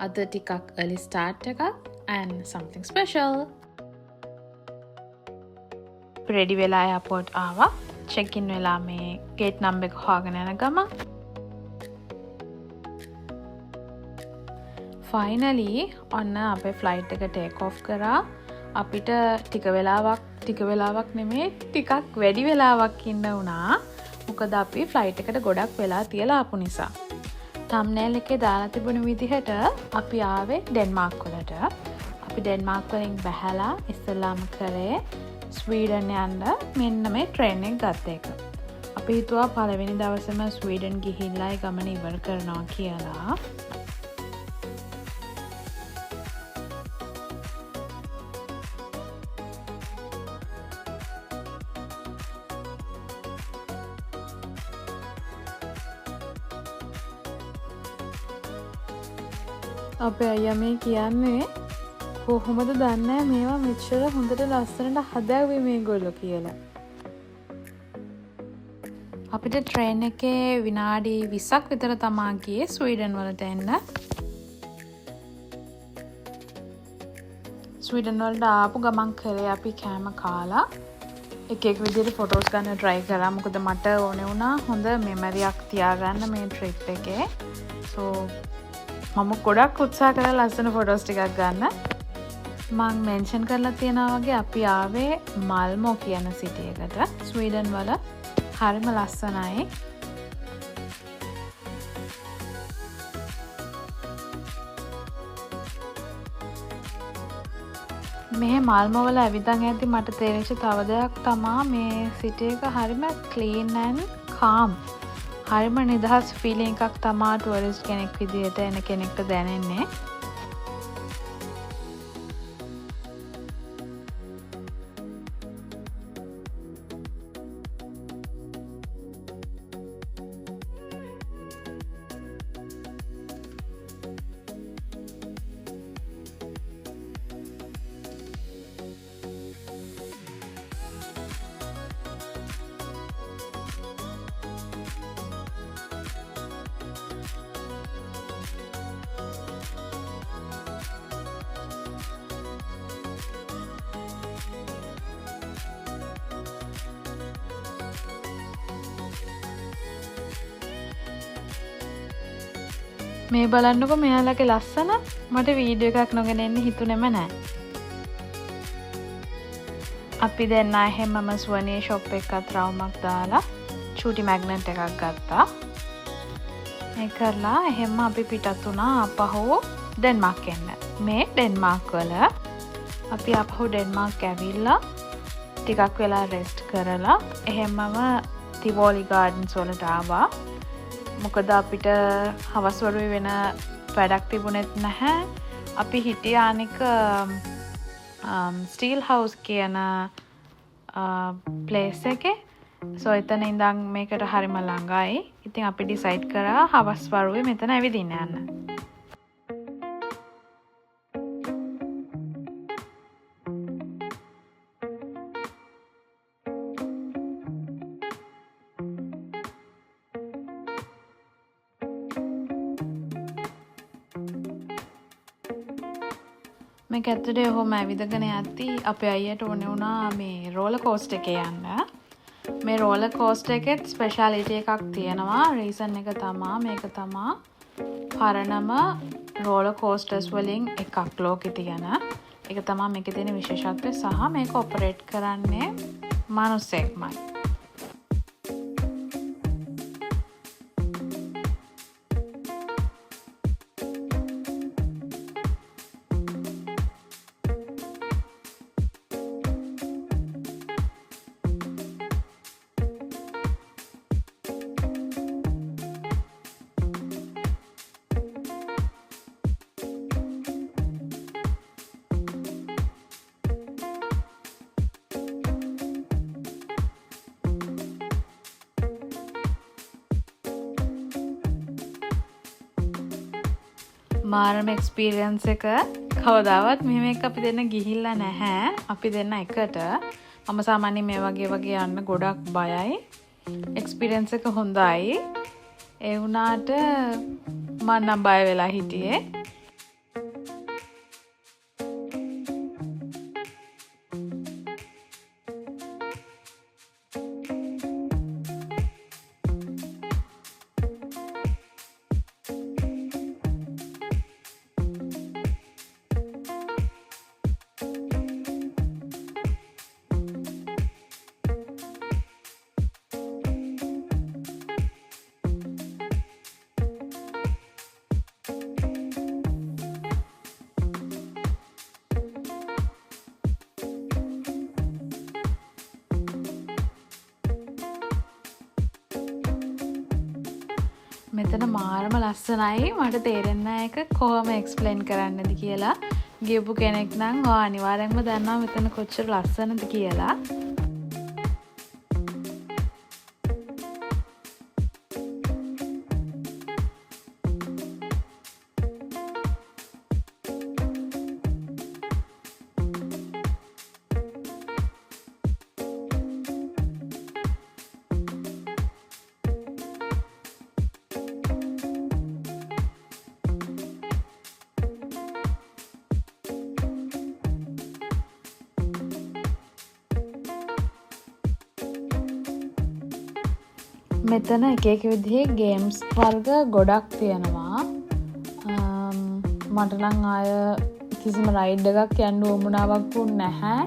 අද ටිකක් early start එකක් and something special. ready වෙලා airport ආවා. check in වෙලා මේ gate number එක හොයාගෙන යන ගමන් finally ඔන්න අපේ flight එක take off කරා. අපිට ටික වෙලාවක් නෙමෙයි ටිකක් වැඩි වෙලාවක් ඉන්න වුණා. මොකද අපි flight එකට ගොඩක් වෙලා තියලා ආපු නිසා. thumbnail එකේ දාලා තිබුණ විදිහට අපි ආවේ ඩෙන්මාර්ක් වලට. අපි ඩෙන්මාර්ක් වලින් බැහැලා ඉස්සෙල්ලාම කරේ ස්වීඩන් යන්න මෙන්න මේ ට්‍රේන් එක ගත්ත එක. අපි හිතුවා පළවෙනි දවසේම ස්වීඩන් ගිහිල්ලා ගමන ඉවර කරනවා කියලා. අපේ අයියා මේ කියන්නේ කොහොමද දන්නේ මේවා මෙච්චර හොඳට ලස්සනට හදාගුවේ මේගොල්ලෝ කියලා. අපිට ට්‍රේන් එකේ විනාඩි 20ක් විතර තමා ගියේ ස්වීඩන් වලට එන්න. ස්වීඩන් වලට ආපු ගමන් කරේ අපි කෑම කාලා එක විදිහට ෆොටෝස් ගන්න try කරා. මොකද මට ඕනේ වුණා හොඳ මෙමරියක් තියාගන්න මේ ට්‍රිප් එකේ. so මම ගොඩක් උත්සාහ කරලා ලස්සන ෆොටෝස් ටිකක් ගන්න. මම මෙන්ෂන් කරලා තියෙනවා වගේ අපි ආවේ මල්මෝ කියන සිටි එකට. ස්වීඩන් වල හරිම ලස්සනයි. මේ මල්මෝ වල ඇවිදන් යද්දි මට තේරෙච්ච තව දෙයක් තමා මේ සිටි එක හරිම clean and calm. හරිම නිදහස් ෆීලිං එකක් තමා ටුවරිස්ට් කෙනෙක් විදිහට එන කෙනෙක්ට දැනෙන්නේ. මේ බලන්නකො මෙයාලගේ ලස්සන. මට වීඩියෝ එකක් නොගෙන එන්න හිතුනේම නැහැ. අපි දැන් ආයෙමම ස්වනී ෂොප් එකකට රවුමක් දාලා චූටි මැග්නට් එකක් ගත්තා. මේ කරලා එහෙම අපි පිටත් වුණා අපහු ඩෙන්මාර්ක් එන්න. මේ ඩෙන්මාර්ක් වල අපි අපහු ඩෙන්මාර්ක් ඇවිල්ලා ටිකක් වෙලා රෙස්ට් කරලා එහෙමම තිවෝලි ගාඩන්ස් වලට ආවා. මොකද අපිට හවස් වරුවේ වෙන වැඩක් තිබුණෙත් නැහැ. අපි හිටියේ අනික ස්ටීල් හවුස් කියන ප්ලේස් එකේ. සෝ එතන ඉඳන් මේකට හරිම ළඟයි. ඉතින් අපි ඩිසයිඩ් කරා හවස් වරුවේ මෙතන ඇවිදින්න යන්න. මේක ඇත්තටම ඔහොම ඇවිදගෙන යද්දී අපේ අයියට ඕනේ වුණා මේ රෝලර් කෝස්ටර් එකේ යන්න. මේ රෝලර් කෝස්ටර් එකෙත් ස්පෙෂාලිටි එකක් තියෙනවා. රීසන් එක තමා මේක තමා පරණම රෝලර් කෝස්ටර්ස් වලින් එකක් ලෝකේ තියෙන. ඒක තමා මේකේ තියෙන විශේෂත්වය සහ මේක ඔපරේට් කරන්නේ මිනිස්සෙක්මයි. මාරම එක්ස්පීරියන්ස් එක කවදාවත් මෙහෙම එක අපි දෙන්න ගිහිල්ලා නැහැ. අපි දෙන්න එකට. මම සාමාන්‍යයෙන් මේ වගේ යන්න ගොඩක් බයයි. එක්ස්පීරියන්ස් එක හොඳයි. ඒ වුණාට මම නම් බය වෙලා හිටියේ. මෙතන මාරම ලස්සනයි. මට තේරෙන්නේ නැහැ ඒක කොහොම එක්ස්ප්ලেইন කරන්නද කියලා. ගියපු කෙනෙක් නම් අනිවාර්යෙන්ම දන්නවා මෙතන කොච්චර ලස්සනද කියලා. මෙතන එක එක විදිහේ ගේම්ස් වර්ග ගොඩක් තියෙනවා. මට නම් ආය කිසිම රයිඩ් එකක් යන්න උවමනාවක් වුණ නැහැ.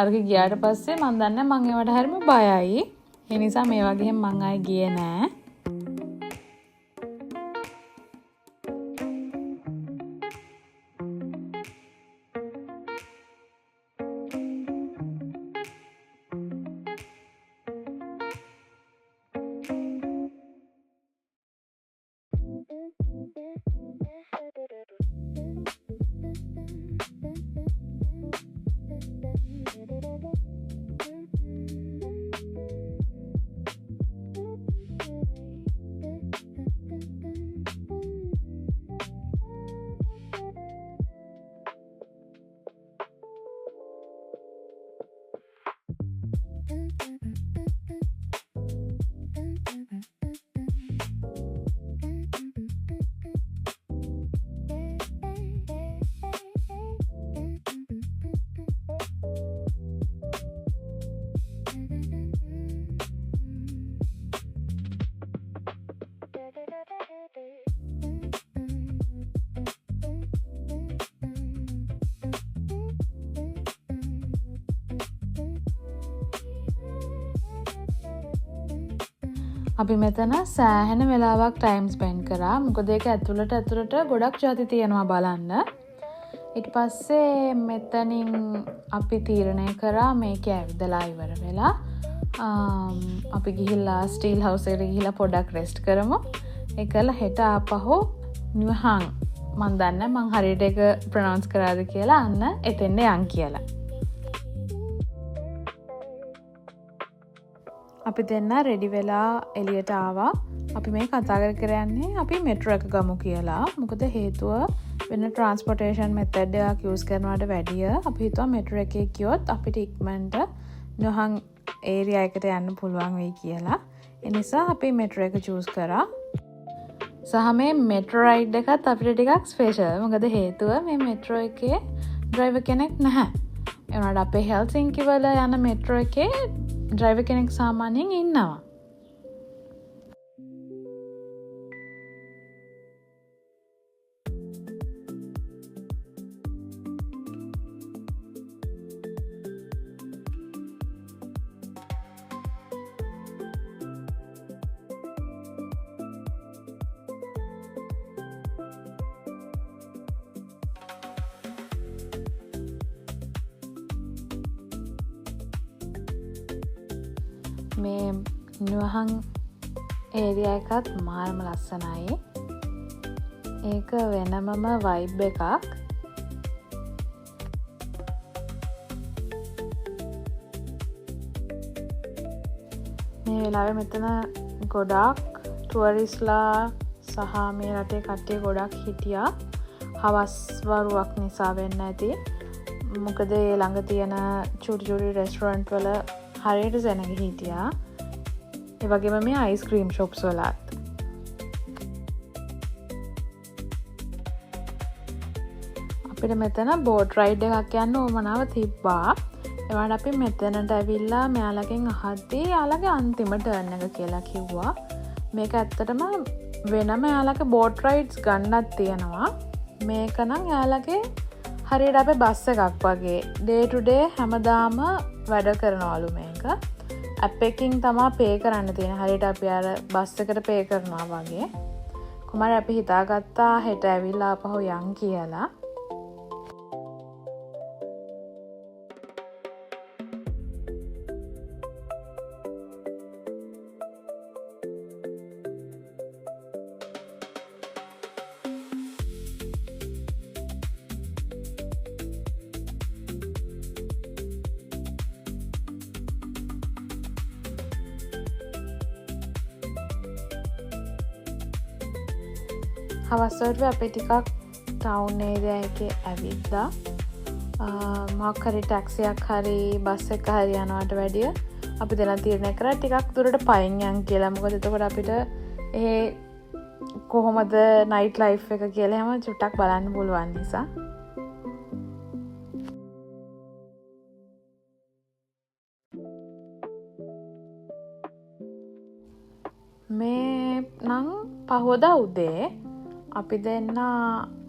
අරක ගියාට පස්සේ මම දන්නේ මම ඒවට හරිම බයයි. ඒ නිසා මේ වගේ මම ආයේ ගියේ නෑ. අපි මෙතන සෑහෙන වෙලාවක් ටයිම් ස්පෙන්ඩ් කරා. මොකද ඒක ඇතුළට ගොඩක් ಜಾති තියෙනවා බලන්න. ඊට පස්සේ මෙතනින් අපි තීරණය කරා මේක ඇවිදලා ඉවර වෙලා අපි ගිහිල්ලා ස්ටීල් හවුස් එකට ගිහිල්ලා පොඩක් රෙස්ට් කරමු. ඒකල හෙට ආපහු නිවහන් මන් දන්නේ මං හරියට ඒක ප්‍රොනවුන්ස් කරාද කියලා අන්න එතෙන්ද යන් කියලා. අපි දෙන්න රෙඩි වෙලා එළියට ආවා. අපි මේ කතා කරන්නේ අපි මෙට්‍රෝ එක ගමු කියලා. මොකද හේතුව වෙන ට්‍රාන්ස්පෝර්ටේෂන් මෙතඩ් එකක් යූස් කරනවට වැඩිය අපි හිතුවා මෙට්‍රෝ එකේ ගියොත් අපිට ඉක්මනට නොහන් ඒරියා එකට යන්න පුළුවන් වෙයි කියලා. ඒ නිසා අපි මෙට්‍රෝ එක චූස් කරා. සහ මේ මෙට්‍රෝ රයිඩ් එකත් අපිට ටිකක් ස්පෙෂල්. මොකද හේතුව මේ මෙට්‍රෝ එකේ ඩ්‍රයිවර් කෙනෙක් නැහැ. ඒ වුණාට අපේ හෙල්සින්කි වල යන මෙට්‍රෝ එකේ ඩ්‍රයිවර් කෙනෙක් සාමාන්‍යයෙන් ඉන්නවා. මේ නිවහන් ඒරියා එකත් මාරම ලස්සනයි. ඒක වෙනමම වයිබ් එකක්. මේ වෙලාවේ මෙතන ගොඩක් ටුවරිස්ලා සහ මේ රටේ කට්ටිය ගොඩක් හිටියා. හවස් වරුවක් නිසා වෙන්න ඇති. මොකද ඒ ළඟ තියෙන චූටි චූටි රෙස්ටොරන්ට් වල හරියට සෙනග හිටියා. ඒ වගේම මේ අයිස්ක්‍රීම් ෂොප්ස් වලත්. අපිට මෙතන බෝට් රයිඩ් එකක් යන්න උවමනාව තිබ්බා. ඒවට අපි මෙතනට ඇවිල්ලා මෙයාලගෙන් අහද්දී යාළගේ අන්තිම ටර්න් එක කියලා කිව්වා. මේක ඇත්තටම වෙනම යාළගේ බෝට් රයිඩ්ස් ගන්නත් තියෙනවා. මේක නම් යාළගේ හරියට අපේ බස් එකක් වගේ ඩේ ටු ඩේ හැමදාම වැඩ කරනවලු මේක. ඇප් එකකින් තමා පේ කරන්න තියෙන. හරියට අපි අර බස් එකට පේ කරනවා වගේ. කොහමද අපි හිතාගත්තා හෙට ඇවිල්ලා ආපහු යන් කියලා. හවස් වලට අපි ටිකක් ටවුන් ඒරියා එකේ ඇවිත්ලා මොකක් හරි ටැක්සියක් හරි බස් එක හරි යනවට වැඩිය අපි දෙනා තීරණය කරා ටිකක් දුරට පයින් යන් කියලා. මොකද එතකොට අපිට ඒ කොහොමද නයිට් ලයිෆ් එක කියලා හැම චුට්ටක් බලන්න පුළුවන් නිසා. මේ නම් පහෝදා උදේ අපි දෙන්න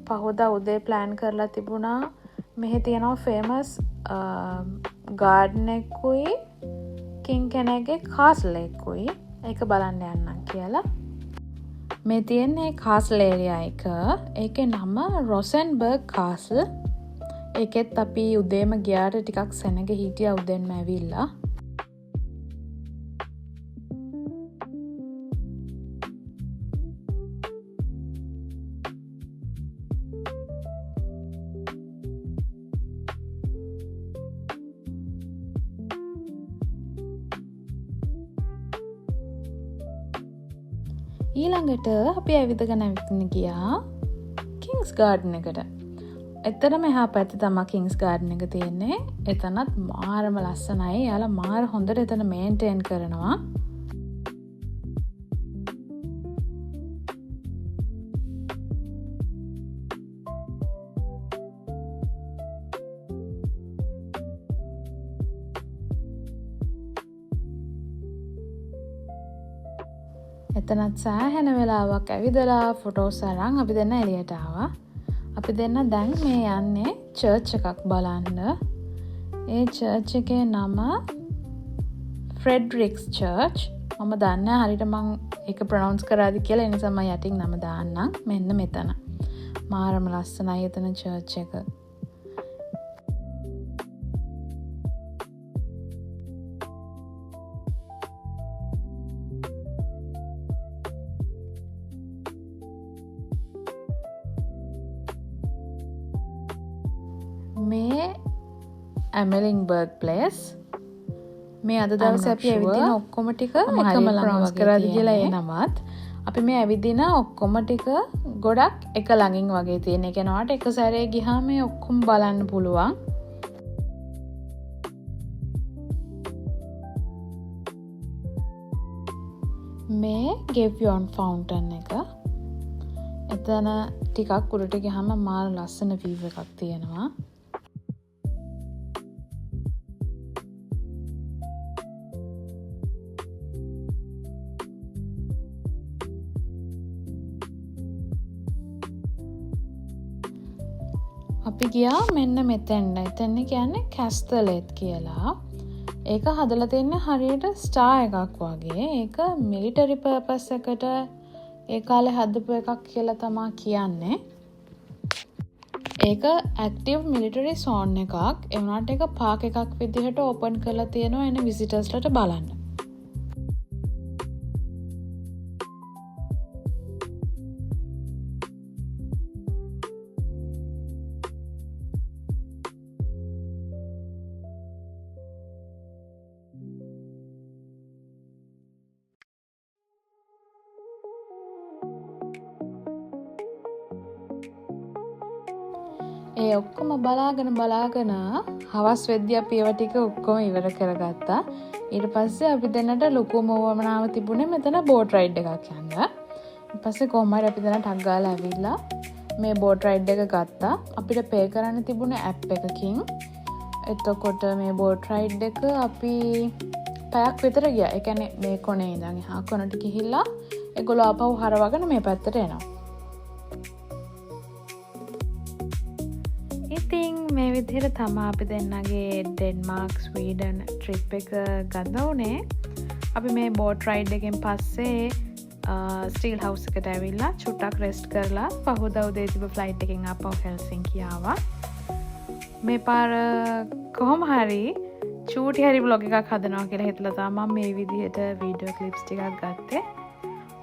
පහෝදා උදේ ප්ලෑන් කරලා තිබුණා මෙහෙ තියෙනවා ෆේමස් ගාඩන් එකකුයි කින් කෙනෙක්ගේ කාස්ල් එකකුයි ඒක බලන්න යන්නම් කියලා. මේ තියෙන්නේ කාස්ල් ඒරියා එක. ඒකේ නම රොසෙන්බර්ග් කාස්ල්. ඒකෙත් අපි උදේම ගියාට ටිකක් සෙනග හිටියා උදෙන්ම ඇවිල්ලා. ඊළඟට අපි ඇවිදගෙන ගියා කිංස් ගාඩන් එකට. එතන මෙහා පැත්තේ තමයි කිංස් ගාඩන් එක තියෙන්නේ. එතනත් මාරම ලස්සනයි. යාලා මාර හොඳට එතන මේන්ටේන් කරනවා. එතනත් සෑහෙන වෙලාවක් ඇවිදලා ෆොටෝස් අරන් අපි දෙන්න එළියට ආවා. අපි දෙන්න දැන් මේ යන්නේ චර්ච් එකක් බලන්න. ඒ චර්ච් එකේ නම ෆ්‍රෙඩරික්ස් චර්ච්. මම දන්නේ හරියට මං ඒක ප්‍රොනවුන්ස් කරාද කියලා. ඒ නිසා මම යටින් නම දාන්නම්. මෙන්න මෙතන. මාරම ලස්සනයි එතන චර්ච් එක. මේ ඇමලින්බර්ග් ප්ලේස්. මේ අද දවසේ අපි ඇවිදින ඔක්කොම ටික එකම ළඟ කරාද කියලා ඒ නමත්. අපි මේ ඇවිදින ඔක්කොම ටික ගොඩක් එක ළඟින් වගේ තියෙන. ඒ කෙනාට එක සැරේ ගියාම මේ ඔක්කොම බලන්න පුළුවන්. මේ ගෙවියොන් ෆවුන්ටන් එක. එතන ටිකක් උඩට ගියාම මාර ලස්සන වීව් එකක් තියෙනවා. අපි ගියා මෙන්න මෙතෙන්ට. එතන කියන්නේ කැස්තලෙත් කියලා. ඒක හදලා තියෙන්නේ හරියට ස්ටාර් එකක් වගේ. ඒක මිලිටරි පර්පස් එකට ඒ කාලේ හදපු එකක් කියලා තමයි කියන්නේ. ඒක ඇක්ටිව් මිලිටරි සෝන් එකක්. ඒ වුණාට ඒක පාක් එකක් විදිහට ඕපන් කරලා තියෙනවා එන විසිටර්ස්ලට බලන්න. ඒ ඔක්කොම බලාගෙන හවස් වෙද්දී අපි ඒවා ටික ඔක්කොම ඉවර කරගත්තා. ඊට පස්සේ අපි දෙන්නට ලොකුම වමනාව තිබුණේ මෙතන බෝට් රයිඩ් එකක් යන්න. ඊට පස්සේ කොහොම හරි අපි දෙන්න ටක් ගාලා ඇවිල්ලා මේ බෝට් රයිඩ් එක ගත්තා. අපිට පේ කරන්න තිබුණේ ඇප් එකකින්. එතකොට මේ බෝට් රයිඩ් එක අපි පැයක් විතර ගියා. ඒ කියන්නේ මේ කොනේ ඉඳන් එහා කොනට ගිහිල්ලා ඒගොල්ලෝ ආපහු හරවගෙන මේ පැත්තට එනවා. ඉතින් මේ විදිහට තමයි අපි දෙන්නගේ ඩෙන්මාර්ක් ස්වීඩන් ට්‍රිප් එක ගත වුණේ. අපි මේ බෝට් රයිඩ් එකෙන් පස්සේ ස්ටීල් හවුස් එකට ඇවිල්ලා චුට්ටක් රෙස්ට් කරලා පහුදා උදේ තිබ්බ ෆ්ලයිට් එකෙන් ආපහු හෙල්සින්කි ආවා. මේ පාර කොහොම හරි චූටි හරි බ්ලොග් එකක් හදනවා කියලා හිතලා තමයි මම මේ විදිහට වීඩියෝ ක්ලිප්ස් ටිකක් ගත්තේ.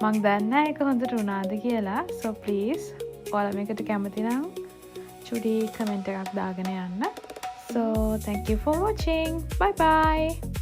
මම දන්නේ නැහැ ඒක හොඳට වුණාද කියලා. so please ඔයාලා මේකට කැමති නම් චුටි කමෙන්ට් එකක් දාගෙන යන්න. so thank you for watching. bye bye.